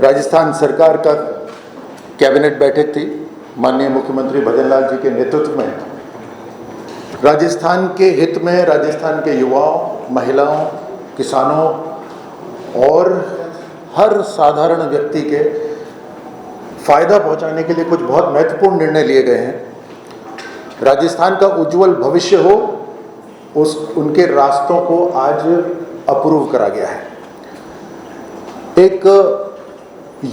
राजस्थान सरकार का कैबिनेट बैठक थी। माननीय मुख्यमंत्री भजनलाल जी के नेतृत्व में राजस्थान के हित में, राजस्थान के युवाओं, महिलाओं, किसानों और हर साधारण व्यक्ति के फायदा पहुंचाने के लिए कुछ बहुत महत्वपूर्ण निर्णय लिए गए हैं। राजस्थान का उज्जवल भविष्य हो, उनके रास्तों को आज अप्रूव करा गया है। एक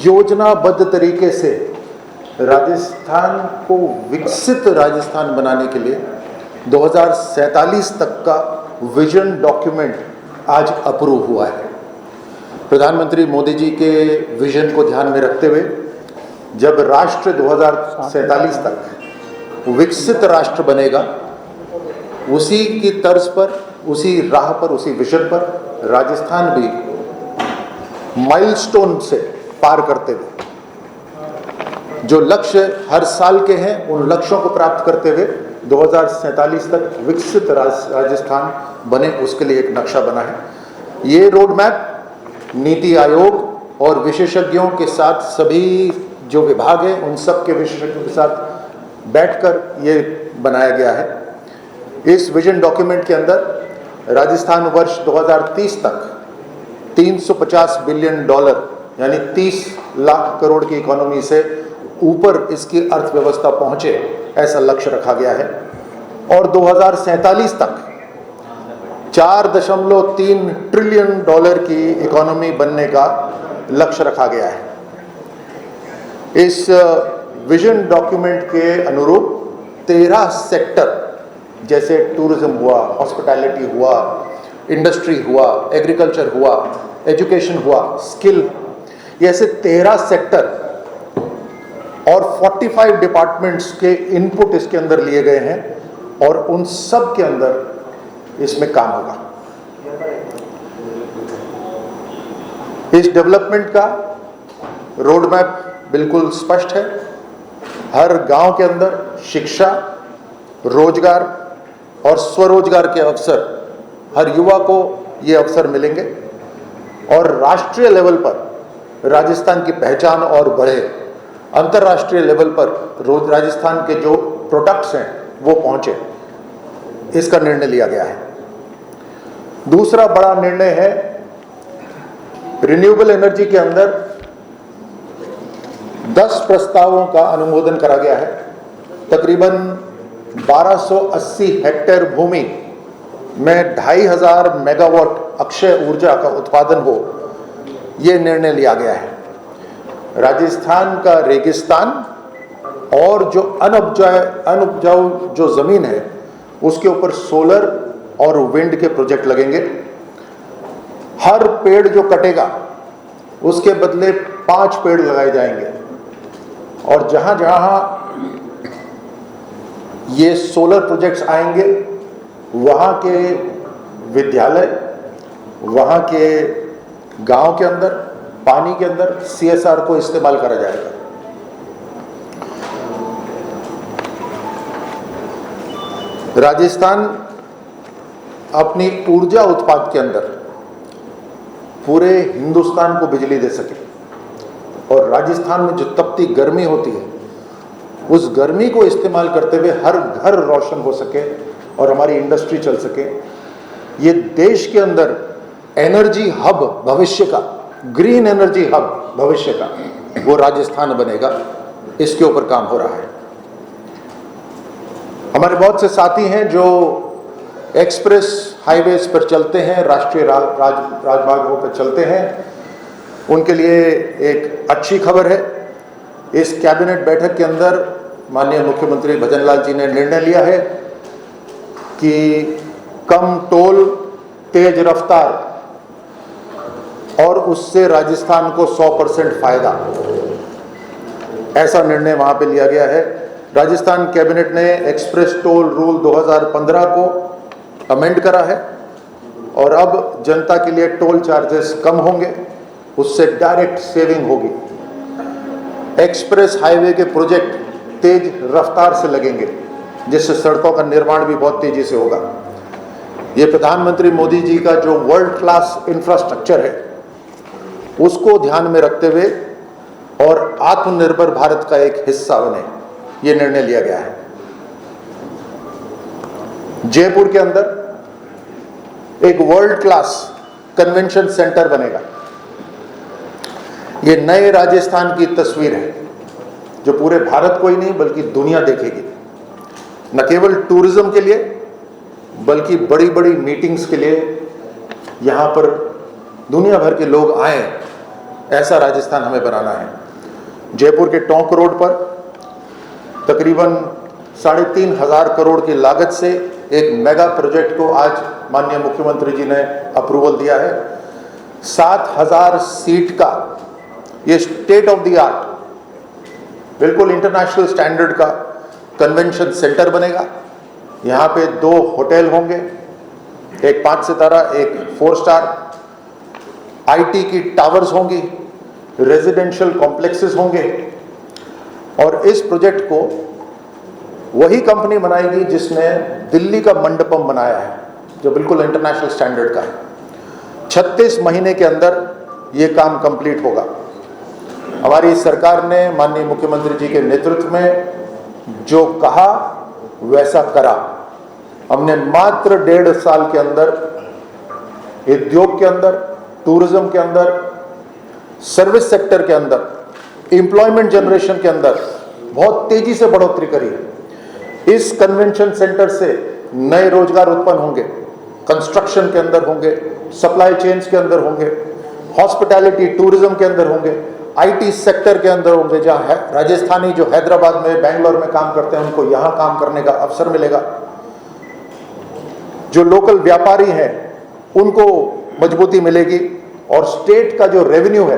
योजनाबद्ध तरीके से राजस्थान को विकसित राजस्थान बनाने के लिए 2047 तक का विजन डॉक्यूमेंट आज अप्रूव हुआ है। प्रधानमंत्री मोदी जी के विजन को ध्यान में रखते हुए जब राष्ट्र 2047 तक विकसित राष्ट्र बनेगा, उसी की तर्ज पर, उसी राह पर, उसी विजन पर राजस्थान भी माइलस्टोन से पार करते हुए जो लक्ष्य हर साल के हैं, उन लक्ष्यों को प्राप्त करते हुए 2047 तक विकसित राजस्थान बने, उसके लिए एक नक्शा बना है। ये रोड मैप नीति आयोग और विशेषज्ञों के साथ, सभी जो विभाग हैं उन सब के विशेषज्ञों के साथ बैठकर ये बनाया गया है। इस विजन डॉक्यूमेंट के अंदर राजस्थान वर्ष 2030 तक $350 बिलियन यानी 30 लाख करोड़ की इकोनॉमी से ऊपर इसकी अर्थव्यवस्था पहुंचे, ऐसा लक्ष्य रखा गया है। और 2047 तक $4.3 ट्रिलियन की इकोनॉमी बनने का लक्ष्य रखा गया है। इस विजन डॉक्यूमेंट के अनुरूप 13 सेक्टर, जैसे टूरिज्म हुआ, हॉस्पिटैलिटी हुआ, इंडस्ट्री हुआ, एग्रीकल्चर हुआ, एजुकेशन हुआ, स्किल, ये ऐसे 13 सेक्टर और 45 डिपार्टमेंट्स के इनपुट इसके अंदर लिए गए हैं और उन सब के अंदर इसमें काम होगा। इस डेवलपमेंट का रोड मैप बिल्कुल स्पष्ट है। हर गांव के अंदर शिक्षा, रोजगार और स्वरोजगार के अवसर, हर युवा को ये अवसर मिलेंगे और राष्ट्रीय लेवल पर राजस्थान की पहचान और बढ़े, अंतर्राष्ट्रीय लेवल पर राजस्थान के जो प्रोडक्ट्स हैं वो पहुंचे, इसका निर्णय लिया गया है। दूसरा बड़ा निर्णय है, रिन्यूएबल एनर्जी के अंदर 10 प्रस्तावों का अनुमोदन करा गया है। तकरीबन 1280 हेक्टेयर भूमि में 2500 मेगावाट अक्षय ऊर्जा का उत्पादन हो, ये निर्णय लिया गया है। राजस्थान का रेगिस्तान और जो अनउपजाऊ जो जमीन है उसके ऊपर सोलर और विंड के प्रोजेक्ट लगेंगे। हर पेड़ जो कटेगा उसके बदले 5 पेड़ लगाए जाएंगे और जहां जहां ये सोलर प्रोजेक्ट्स आएंगे वहां के विद्यालय, वहां के गांव के अंदर, पानी के अंदर CSR को इस्तेमाल करा जाएगा। राजस्थान अपनी ऊर्जा उत्पाद के अंदर पूरे हिंदुस्तान को बिजली दे सके और राजस्थान में जो तपती गर्मी होती है उस गर्मी को इस्तेमाल करते हुए हर घर रोशन हो सके और हमारी इंडस्ट्री चल सके। ये देश के अंदर एनर्जी हब भविष्य का, ग्रीन एनर्जी हब भविष्य का, वो राजस्थान बनेगा, इसके ऊपर काम हो रहा है। हमारे बहुत से साथी हैं जो एक्सप्रेस हाईवेज पर चलते हैं, राष्ट्रीय राजमार्गों पर चलते हैं, उनके लिए एक अच्छी खबर है। इस कैबिनेट बैठक के अंदर माननीय मुख्यमंत्री भजनलाल जी ने निर्णय लिया है कि कम टोल, तेज रफ्तार और उससे राजस्थान को 100% फायदा, ऐसा निर्णय वहां पे लिया गया है। राजस्थान कैबिनेट ने एक्सप्रेस टोल रूल 2015 को अमेंड करा है और अब जनता के लिए टोल चार्जेस कम होंगे, उससे डायरेक्ट सेविंग होगी। एक्सप्रेस हाईवे के प्रोजेक्ट तेज रफ्तार से लगेंगे, जिससे सड़कों का निर्माण भी बहुत तेजी से होगा। ये प्रधानमंत्री मोदी जी का जो वर्ल्ड क्लास इंफ्रास्ट्रक्चर है उसको ध्यान में रखते हुए और आत्मनिर्भर भारत का एक हिस्सा बने, ये निर्णय लिया गया है। जयपुर के अंदर एक वर्ल्ड क्लास कन्वेंशन सेंटर बनेगा। ये नए राजस्थान की तस्वीर है जो पूरे भारत को ही नहीं बल्कि दुनिया देखेगी। न केवल टूरिज्म के लिए बल्कि बड़ी बड़ी मीटिंग्स के लिए यहाँ पर दुनिया भर के लोग आए, ऐसा राजस्थान हमें बनाना है। जयपुर के टोंक रोड पर तकरीबन 3,500 करोड़ की लागत से एक मेगा प्रोजेक्ट को आज माननीय मुख्यमंत्री जी ने अप्रूवल दिया है। 7,000 सीट का ये स्टेट ऑफ द आर्ट, बिल्कुल इंटरनेशनल स्टैंडर्ड का कन्वेंशन सेंटर बनेगा। यहाँ पे 2 होटल होंगे, एक 5 सितारा, एक 4 स्टार। आईटी की टावर्स होंगी, रेजिडेंशियल कॉम्प्लेक्सेस होंगे। और इस प्रोजेक्ट को वही कंपनी बनाएगी जिसने दिल्ली का मंडपम बनाया है, जो बिल्कुल इंटरनेशनल स्टैंडर्ड का है। 36 महीने के अंदर ये काम कंप्लीट होगा। हमारी सरकार ने माननीय मुख्यमंत्री जी के नेतृत्व में जो कहा वैसा करा। हमने मात्र 1.5 साल के अंदर उद्योग के अंदर, टूरिज्म के अंदर, सर्विस सेक्टर के अंदर, एम्प्लॉयमेंट जनरेशन के अंदर बहुत तेजी से बढ़ोतरी करी है। इस कन्वेंशन सेंटर से नए रोजगार उत्पन्न होंगे, कंस्ट्रक्शन के अंदर होंगे, सप्लाई चेन्स के अंदर होंगे, हॉस्पिटैलिटी टूरिज्म के अंदर होंगे, आईटी सेक्टर के अंदर होंगे। जहां राजस्थानी जो हैदराबाद में, बेंगलोर में काम करते हैं उनको यहां काम करने का अवसर मिलेगा। जो लोकल व्यापारी हैं उनको मजबूती मिलेगी और स्टेट का जो रेवेन्यू है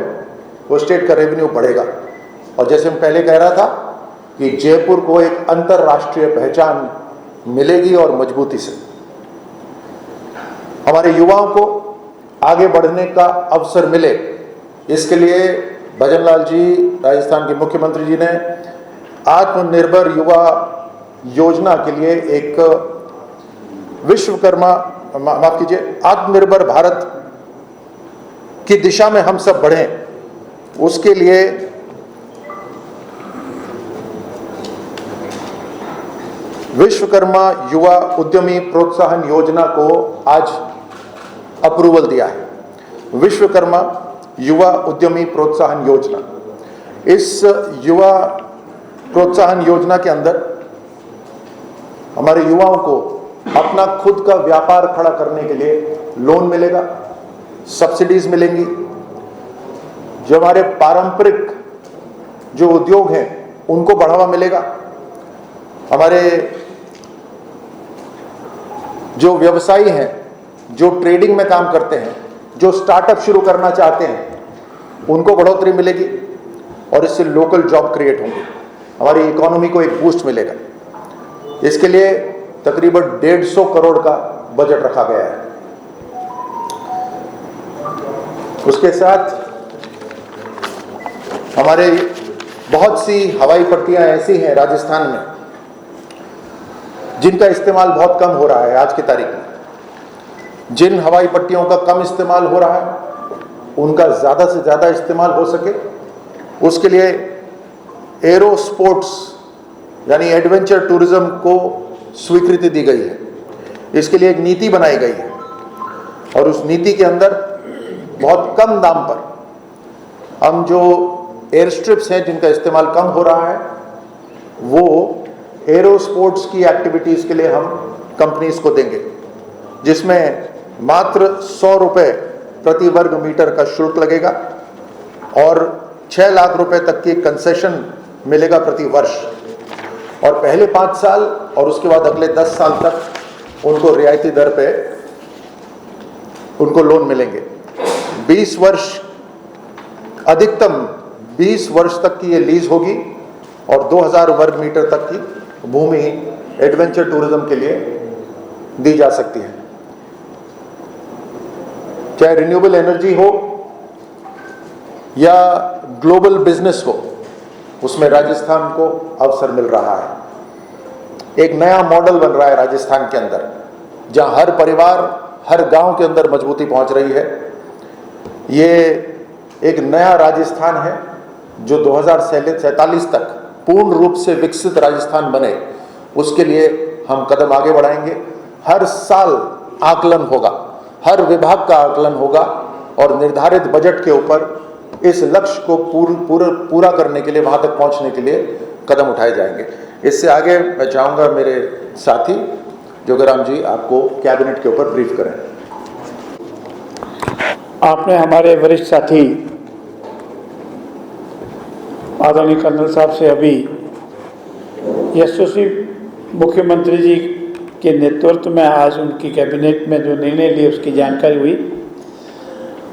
वो स्टेट का रेवेन्यू बढ़ेगा। और जैसे मैं पहले कह रहा था कि जयपुर को एक अंतरराष्ट्रीय पहचान मिलेगी और मजबूती से हमारे युवाओं को आगे बढ़ने का अवसर मिले। इसके लिए भजनलाल जी, राजस्थान के मुख्यमंत्री जी ने आत्मनिर्भर युवा योजना के लिए एक विश्वकर्मा, माफ कीजिए, आत्मनिर्भर भारत की दिशा में हम सब बढ़ें, उसके लिए विश्वकर्मा युवा उद्यमी प्रोत्साहन योजना को आज अप्रूवल दिया है। विश्वकर्मा युवा उद्यमी प्रोत्साहन योजना, इस युवा प्रोत्साहन योजना के अंदर हमारे युवाओं को अपना खुद का व्यापार खड़ा करने के लिए लोन मिलेगा, सब्सिडीज मिलेंगी। जो हमारे पारंपरिक जो उद्योग हैं उनको बढ़ावा मिलेगा। हमारे जो व्यवसायी हैं, जो ट्रेडिंग में काम करते हैं, जो स्टार्टअप शुरू करना चाहते हैं, उनको बढ़ोतरी मिलेगी और इससे लोकल जॉब क्रिएट होंगे। हमारी इकोनॉमी को एक बूस्ट मिलेगा। इसके लिए तकरीबन 150 करोड़ का बजट रखा गया है। उसके साथ हमारे बहुत सी हवाई पट्टियां ऐसी हैं राजस्थान में जिनका इस्तेमाल बहुत कम हो रहा है आज की तारीख में। जिन हवाई पट्टियों का कम इस्तेमाल हो रहा है उनका ज़्यादा से ज़्यादा इस्तेमाल हो सके, उसके लिए एरो स्पोर्ट्स यानी एडवेंचर टूरिज्म को स्वीकृति दी गई है। इसके लिए एक नीति बनाई गई है और उस नीति के अंदर बहुत कम दाम पर हम जो एयर स्ट्रिप्स हैं जिनका इस्तेमाल कम हो रहा है, वो एरो स्पोर्ट्स की एक्टिविटीज़ के लिए हम कंपनीज को देंगे, जिसमें मात्र 100 रुपये प्रति वर्ग मीटर का शुल्क लगेगा और 6 लाख रुपए तक की कंसेशन मिलेगा प्रति वर्ष। और पहले 5 साल और उसके बाद अगले 10 साल तक उनको रियायती दर पे उनको लोन मिलेंगे। 20 वर्ष, अधिकतम 20 वर्ष तक की ये लीज होगी और 2000 वर्ग मीटर तक की भूमि एडवेंचर टूरिज्म के लिए दी जा सकती है। चाहे रिन्यूएबल एनर्जी हो या ग्लोबल बिजनेस हो, उसमें राजस्थान को अवसर मिल रहा है। एक नया मॉडल बन रहा है राजस्थान के अंदर, जहां हर परिवार, हर गांव के अंदर मजबूती पहुंच रही है। ये एक नया राजस्थान है जो 2047 तक पूर्ण रूप से विकसित राजस्थान बने, उसके लिए हम कदम आगे बढ़ाएंगे। हर साल आकलन होगा, हर विभाग का आकलन होगा और निर्धारित बजट के ऊपर इस लक्ष्य को पूरा करने के लिए, वहां तक पहुंचने के लिए कदम उठाए जाएंगे। इससे आगे मैं चाहूंगा मेरे साथी जोगेराम जी आपको कैबिनेट के ऊपर ब्रीफ करें। आपने हमारे वरिष्ठ साथी आदरणीय कर्नल साहब से अभी यशस्वी मुख्यमंत्री जी के नेतृत्व में आज उनकी कैबिनेट में जो निर्णय लिए उसकी जानकारी हुई।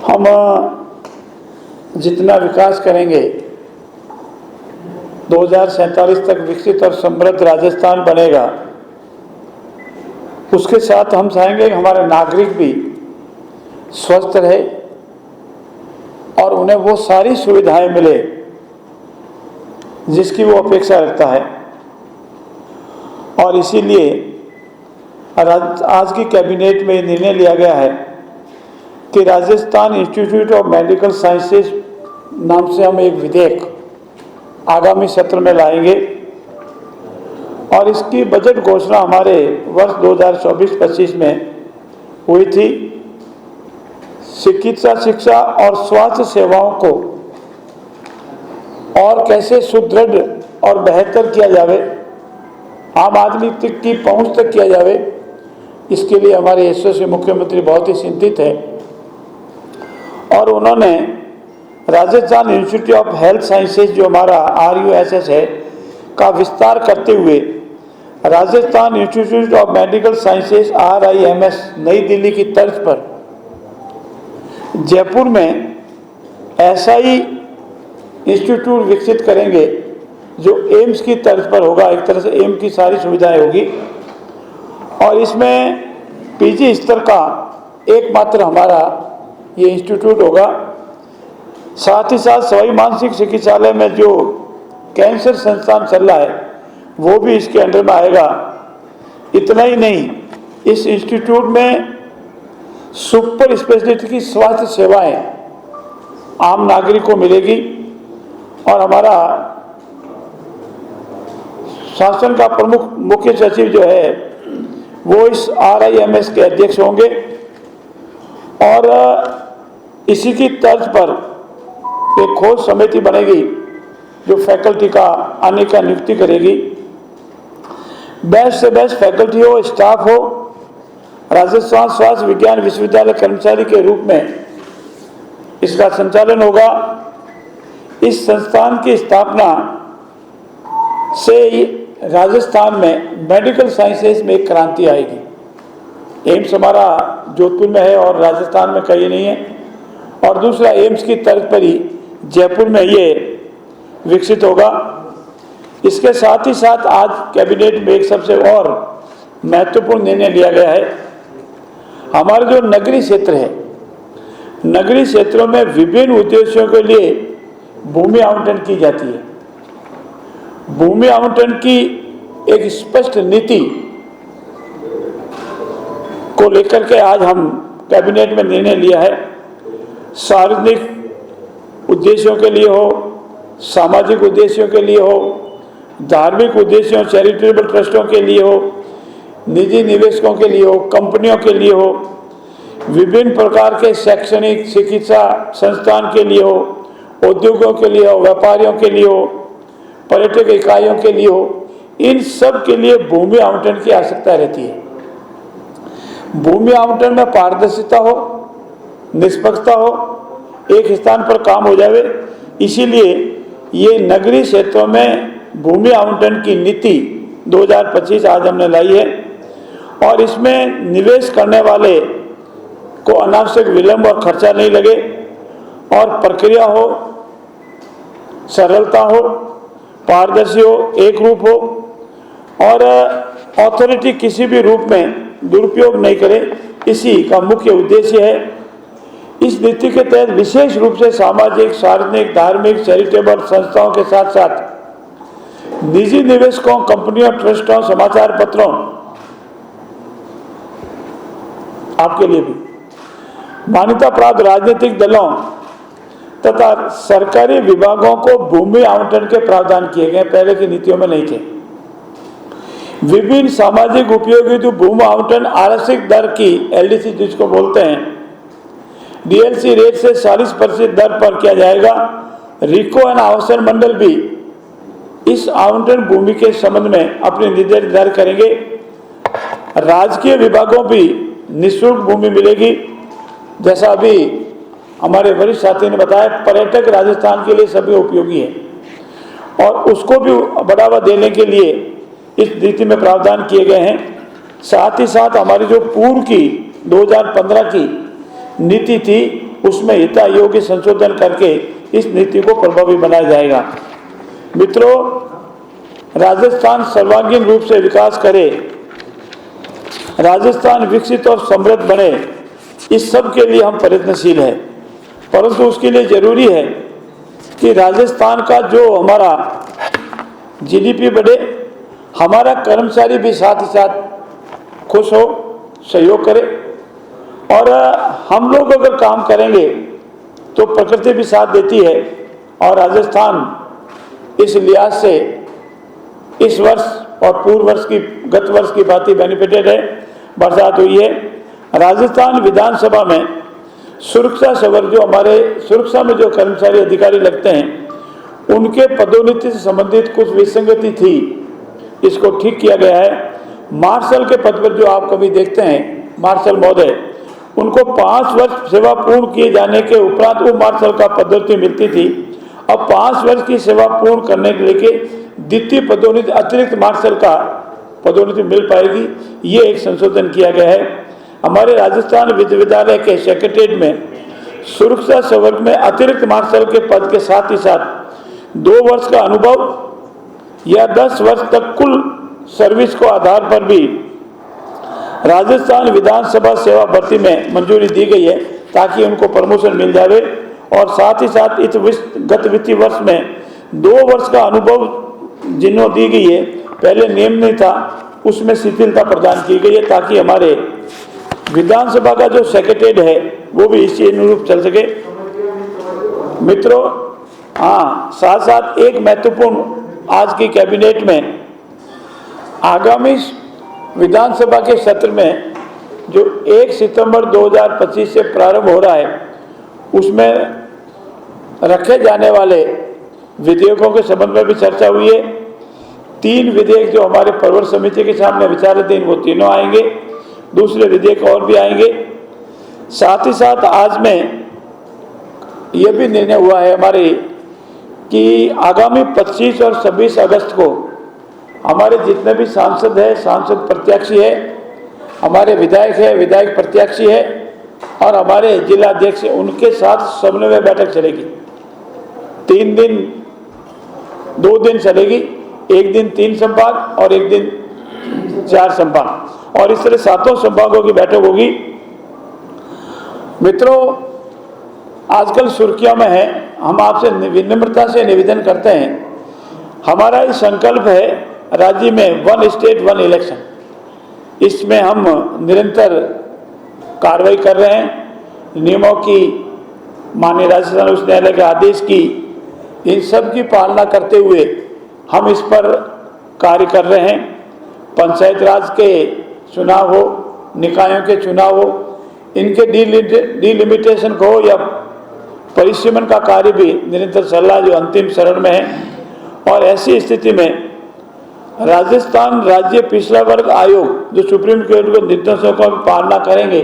हम जितना विकास करेंगे 2047 तक विकसित और समृद्ध राजस्थान बनेगा, उसके साथ हम चाहेंगे कि हमारे नागरिक भी स्वस्थ रहे और उन्हें वो सारी सुविधाएं मिले जिसकी वो अपेक्षा रखता है। और इसीलिए आज की कैबिनेट में निर्णय लिया गया है कि Rajasthan institute of medical sciences नाम से हम एक विधेयक आगामी सत्र में लाएंगे और इसकी बजट घोषणा हमारे वर्ष 2024-25 में हुई थी। चिकित्सा शिक्षा और स्वास्थ्य सेवाओं को और कैसे सुदृढ़ और बेहतर किया जावे, आम आदमी तक की पहुंच तक किया जावे, इसके लिए हमारे यशस्वी मुख्यमंत्री बहुत ही चिंतित हैं और उन्होंने Rajasthan institute of health sciences जो हमारा RUSS है का विस्तार करते हुए Rajasthan institute of medical sciences RIMS नई दिल्ली की तर्ज पर जयपुर में ऐसा ही इंस्टीट्यूट विकसित करेंगे जो एम्स की तर्ज पर होगा। एक तरह से एम्स की सारी सुविधाएं होगी और इसमें PG स्तर का एकमात्र हमारा ये इंस्टीट्यूट होगा। साथ ही साथ सवाई मानसिंह चिकित्सालय में जो कैंसर संस्थान चल रहा है वो भी इसके अंडर में आएगा। इतना ही नहीं, इस इंस्टीट्यूट में सुपर स्पेशलिटी की स्वास्थ्य सेवाएं आम नागरिक को मिलेगी और हमारा शासन का प्रमुख मुख्य सचिव जो है वो इस RIMS के अध्यक्ष होंगे और इसी की तर्ज पर एक खोज समिति बनेगी जो फैकल्टी का आने का नियुक्ति करेगी। बेस्ट से बेस्ट फैकल्टी हो, स्टाफ हो। राजस्थान स्वास्थ्य विज्ञान विश्वविद्यालय कर्मचारी के रूप में इसका संचालन होगा। इस संस्थान की स्थापना से राजस्थान में मेडिकल साइंसेज में एक क्रांति आएगी। एम्स हमारा जोधपुर में है और राजस्थान में कहीं नहीं है, और दूसरा एम्स की तर्ज पर ही जयपुर में ये विकसित होगा। इसके साथ ही साथ आज कैबिनेट में एक सबसे और महत्वपूर्ण निर्णय लिया गया है। हमारे जो नगरीय क्षेत्र है, नगरीय क्षेत्रों में विभिन्न उद्देश्यों के लिए भूमि आवंटन की जाती है। भूमि आवंटन की एक स्पष्ट नीति को लेकर के आज हम कैबिनेट में निर्णय लिया है। सार्वजनिक उद्देश्यों के लिए हो, सामाजिक उद्देश्यों के लिए हो, धार्मिक उद्देश्यों चैरिटेबल ट्रस्टों के लिए हो, निजी निवेशकों के लिए हो, कंपनियों के लिए हो, विभिन्न प्रकार के शैक्षणिक चिकित्सा संस्थान के लिए हो, उद्योगों के लिए हो, व्यापारियों के लिए हो, पर्यटक इकाइयों के लिए हो, इन सब के लिए भूमि आवंटन की आवश्यकता रहती है। भूमि आवंटन में पारदर्शिता हो, निष्पक्षता हो, एक स्थान पर काम हो जावे। इसीलिए ये नगरीय क्षेत्रों में भूमि आवंटन की नीति 2025 आज हमने लाई है और इसमें निवेश करने वाले को अनावश्यक विलंब और खर्चा नहीं लगे और प्रक्रिया हो, सरलता हो, पारदर्शी हो, एक रूप हो और अथॉरिटी किसी भी रूप में दुरुपयोग नहीं करे, इसी का मुख्य उद्देश्य है। इस नीति के तहत विशेष रूप से सामाजिक, सार्वजनिक, धार्मिक, चैरिटेबल संस्थाओं के साथ साथ निजी निवेशकों, कंपनियों, ट्रस्टों, समाचार पत्रों, आपके लिए भी मान्यता प्राप्त राजनीतिक दलों तथा सरकारी विभागों को भूमि आवंटन के प्रावधान किए गए, पहले की नीतियों में नहीं थे। विभिन्न सामाजिक उपयोगी भूमि आवंटन आरक्षित दर की एलडीसी जिसको बोलते हैं, डीएलसी रेट से 40% दर पर किया जाएगा। रिको एंड आवासन मंडल भी इस आवंटन भूमि के संबंध में अपनी निर्देश जारी करेंगे। राजकीय विभागों भी निःशुल्क भूमि मिलेगी। जैसा अभी हमारे वरिष्ठ साथी ने बताया, पर्यटक राजस्थान के लिए सभी उपयोगी है और उसको भी बढ़ावा देने के लिए इस नीति में प्रावधान किए गए हैं। साथ ही साथ हमारी जो पूर्व की 2015 की नीति थी उसमें हितयोग्य संशोधन करके इस नीति को प्रभावी बनाया जाएगा। मित्रों, राजस्थान सर्वांगीण रूप से विकास करे, राजस्थान विकसित और समृद्ध बने, इस सब के लिए हम प्रयत्नशील हैं, परंतु उसके लिए जरूरी है कि राजस्थान का जो हमारा जीडीपी बढ़े, हमारा कर्मचारी भी साथ ही साथ खुश हो, सहयोग करे और हम लोग अगर काम करेंगे तो प्रकृति भी साथ देती है। और राजस्थान इस लिहाज से इस वर्ष और पूर्व वर्ष की गत वर्ष की बात ही बेनिफिटेड है, बरसात हुई है। राजस्थान विधानसभा में सुरक्षा सवर जो हमारे सुरक्षा में जो कर्मचारी अधिकारी लगते हैं उनके पदोन्नति से संबंधित कुछ विसंगति थी, इसको ठीक किया गया है। मार्शल के पद पर जो आप कभी देखते हैं मार्शल महोदय, उनको 5 वर्ष सेवा पूर्ण किए जाने के उपरांत वो मार्शल का पदोन्नति मिलती थी। अब 5 वर्ष की सेवा पूर्ण करने के लेके द्वितीय पदोन्नति अतिरिक्त मार्शल का पदोन्नति मिल पाएगी, ये एक संशोधन किया गया है। हमारे राजस्थान विश्वविद्यालय के सेक्रेटरीट में सुरक्षा संवर्ग में अतिरिक्त मार्शल के पद के साथ ही साथ 2 वर्ष का अनुभव या 10 वर्ष तक कुल सर्विस को आधार पर भी राजस्थान विधानसभा सेवा भर्ती में मंजूरी दी गई है ताकि उनको प्रमोशन मिल जाए। और साथ ही साथ इस गत वित्तीय वर्ष में 2 वर्ष का अनुभव जिन्हों दी गई है, पहले नियम नहीं था, उसमें शिथिलता प्रदान की गई है ताकि हमारे विधानसभा का जो सेक्रेटरीट है वो भी इसी अनुरूप चल सके। मित्रों, हाँ, साथ साथ एक महत्वपूर्ण आज की कैबिनेट में आगामी विधानसभा के सत्र में जो 1 सितंबर 2025 से प्रारंभ हो रहा है उसमें रखे जाने वाले विधेयकों के संबंध में भी चर्चा हुई है। 3 विधेयक जो हमारे प्रवर समिति के सामने विचाराधीन वो तीनों आएंगे, दूसरे विधेयक और भी आएंगे। साथ ही साथ आज में यह भी निर्णय हुआ है हमारे कि आगामी 25 और 26 अगस्त को हमारे जितने भी सांसद है, सांसद प्रत्याशी है, हमारे विधायक है, विधायक प्रत्याशी है और हमारे जिला अध्यक्ष, उनके साथ समन्वय बैठक चलेगी। 3 दिन 2 दिन चलेगी, एक दिन 3 संभाग और एक दिन 4 संभाग, और इस तरह 7 संभागों की बैठक होगी। मित्रों, आजकल सुर्खियों में है, हम आपसे विनम्रता से निवेदन करते हैं, हमारा ये संकल्प है राज्य में 1 स्टेट 1 इलेक्शन, इसमें हम निरंतर कार्रवाई कर रहे हैं। नियमों की, माननीय राजस्थान उच्च न्यायालय के आदेश की, इन सब की पालना करते हुए हम इस पर कार्य कर रहे हैं। पंचायत राज के चुनाव हो, निकायों के चुनाव हो, इनके डिलिमिटेशन को या परिसीमन का कार्य भी निरंतर चल रहा है, जो अंतिम चरण में है। और ऐसी स्थिति में राजस्थान राज्य पिछड़ा वर्ग आयोग जो सुप्रीम कोर्ट के निर्देशों का पालना करेंगे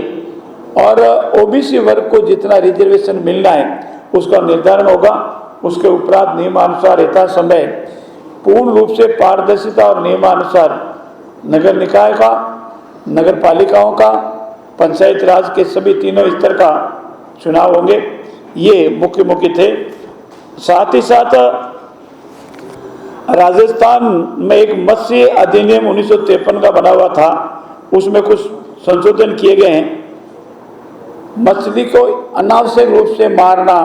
और ओबीसी वर्ग को जितना रिजर्वेशन मिलना है उसका निर्धारण होगा। उसके उपरांत नियमानुसार यथा समय पूर्ण रूप से पारदर्शिता और नियमानुसार नगर निकाय का, नगर पालिकाओं का, पंचायत राज के सभी तीनों स्तर का चुनाव होंगे। ये मुख्य थे। साथ ही साथ राजस्थान में एक मत्स्य अधिनियम 1953 का बना हुआ था, उसमें कुछ संशोधन किए गए हैं। मछली को अनावश्यक रूप से मारना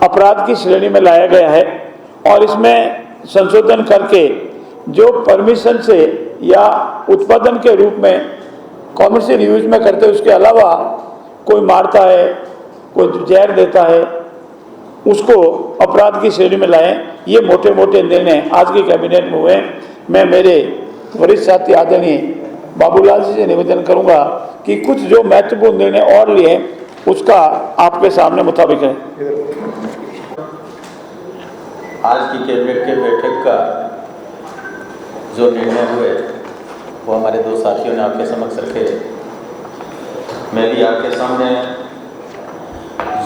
अपराध की श्रेणी में लाया गया है और इसमें संशोधन करके जो परमिशन से या उत्पादन के रूप में कॉमर्शियल यूज में करते उसके अलावा कोई मारता है कोई जहर देता है उसको अपराध की श्रेणी में लाएं। ये मोटे मोटे निर्णय आज की कैबिनेट में हुए। मैं मेरे वरिष्ठ साथी आदरणीय बाबूलाल जी से निवेदन करूंगा कि कुछ जो महत्वपूर्ण निर्णय और लिए उसका आपके सामने मुताबिक है। आज की कैबिनेट के बैठक का जो निर्णय हुए वो हमारे दो साथियों ने आपके समक्ष रखे। मैं भी आपके सामने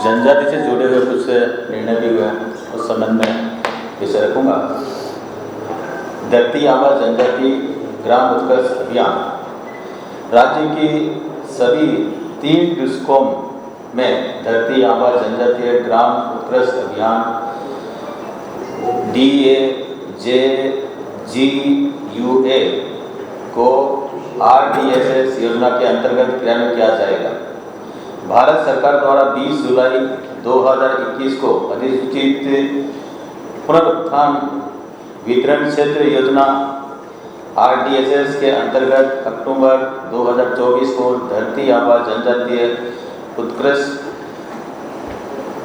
जनजाति से जुड़े हुए कुछ निर्णय भी हुए उस संबंध में विषय रखूँगा। धरती आबा जनजाति ग्राम उत्कर्ष अभियान राज्य की सभी 3 डिस्कॉम में धरती आबा जनजातीय ग्राम उत्कर्ष अभियान DAJGUA को RDSS योजना के अंतर्गत क्रियान्वित किया जाएगा। भारत सरकार द्वारा 20 जुलाई 2021 को अधिसूचित पुनरुत्थान वितरण क्षेत्र योजना RDSS के अंतर्गत अक्टूबर 2024 को धरती आबा जनजातीय उत्कृष्ट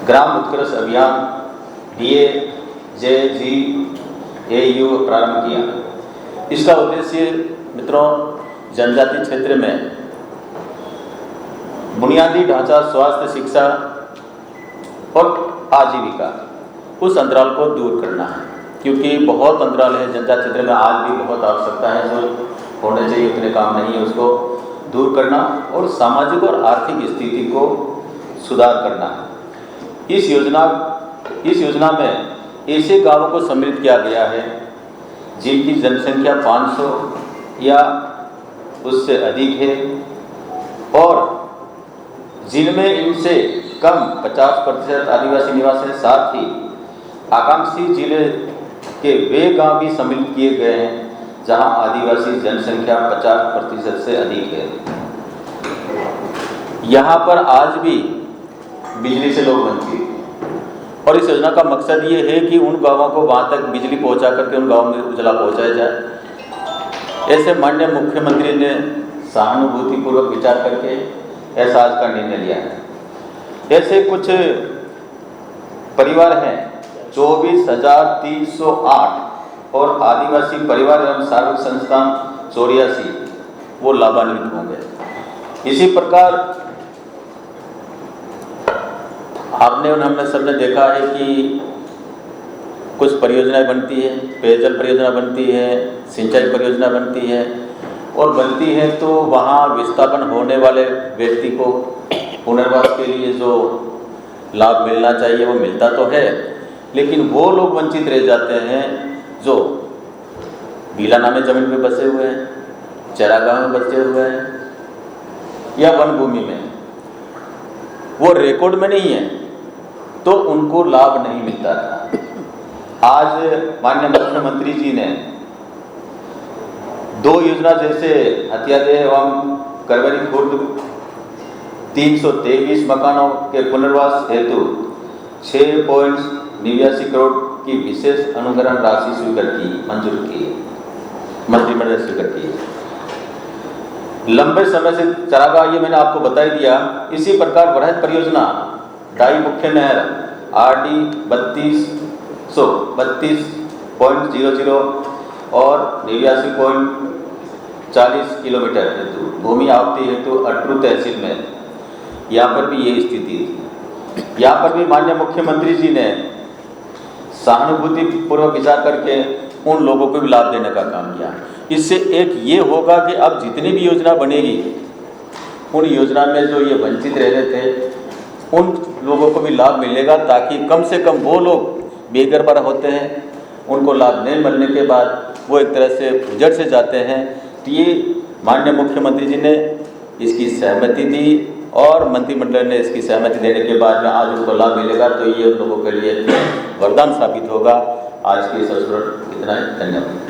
ग्राम उत्कर्ष अभियान DAJGAU प्रारंभ किया। इसका उद्देश्य मित्रों जनजाति क्षेत्र में बुनियादी ढांचा, स्वास्थ्य, शिक्षा और आजीविका उस अंतराल को दूर करना है, क्योंकि बहुत अंतराल है जनजाति क्षेत्र में, आज भी बहुत आवश्यकता है, जो होने चाहिए उतने काम नहीं है, उसको दूर करना और सामाजिक और आर्थिक स्थिति को सुधार करना है। इस योजना में ऐसे गांवों को सम्मिलित किया गया है जिनकी जनसंख्या 500 या उससे अधिक है और जिनमें इनसे कम 50% आदिवासी निवासी हैं। साथ ही आकांक्षी जिले के वे गांव भी सम्मिलित किए गए हैं जहां आदिवासी जनसंख्या 50% से अधिक है। यहाँ पर आज भी बिजली से लोग वंचित, और इस योजना का मकसद ये है कि उन गांवों को वहाँ तक बिजली पहुँचा करके उन गांवों में उजाला पहुँचाया जाए। ऐसे माननीय मुख्यमंत्री ने सहानुभूतिपूर्वक विचार करके ऐसा आज का निर्णय लिया है। ऐसे कुछ परिवार हैं 24,308 और आदिवासी परिवार एवं सार्वजनिक संस्थान 84 वो लाभान्वित होंगे। इसी प्रकार आपने और हमने सबने देखा है कि कुछ परियोजनाएं बनती है, पेयजल परियोजना बनती है, सिंचाई परियोजना बनती है, और बनती है तो वहाँ विस्थापन होने वाले व्यक्ति को पुनर्वास के लिए जो लाभ मिलना चाहिए वो मिलता तो है, लेकिन वो लोग वंचित रह जाते हैं जो बीलाना में जमीन पे बसे हुए हैं, चरागाह में बसे हुए हैं या वन भूमि में, वो रिकॉर्ड में नहीं है तो उनको लाभ नहीं मिलता था। आज माननीय मुख्यमंत्री जी ने 2 योजना जैसे हथियादेह एवं करवरी खुर्द 323 मकानों के पुनर्वास हेतु 6.89 करोड़ की विशेष अनुग्रहण राशि मंजूर की, मंत्रिमंडल ने स्वीकृत की। लंबे समय से चरागाह ये मैंने आपको बता ही दिया। इसी प्रकार वृहद परियोजना डाई मुख्य नहर RD 3200 और 89.40 किलोमीटर हेतु भूमि आवती हेतु अटरू तहसील में यहाँ पर भी ये स्थिति थी। यहाँ पर भी माननीय मुख्यमंत्री जी ने सहानुभूति पूर्वक विचार करके उन लोगों को भी लाभ देने का काम किया। इससे एक ये होगा कि अब जितनी भी योजना बनेगी उन योजना में जो ये वंचित रह रहे थे उन लोगों को भी लाभ मिलेगा, ताकि कम से कम वो लोग बेघर होते हैं उनको लाभ नहीं मिलने के बाद वो एक तरह से उजड़ से जाते हैं। तो ये माननीय मुख्यमंत्री जी ने इसकी सहमति दी और मंत्रिमंडल ने इसकी सहमति देने के बाद में आज उनको लाभ मिलेगा, तो ये उन लोगों के लिए वरदान साबित होगा। आज के इस अवसर पर इतना ही, धन्यवाद।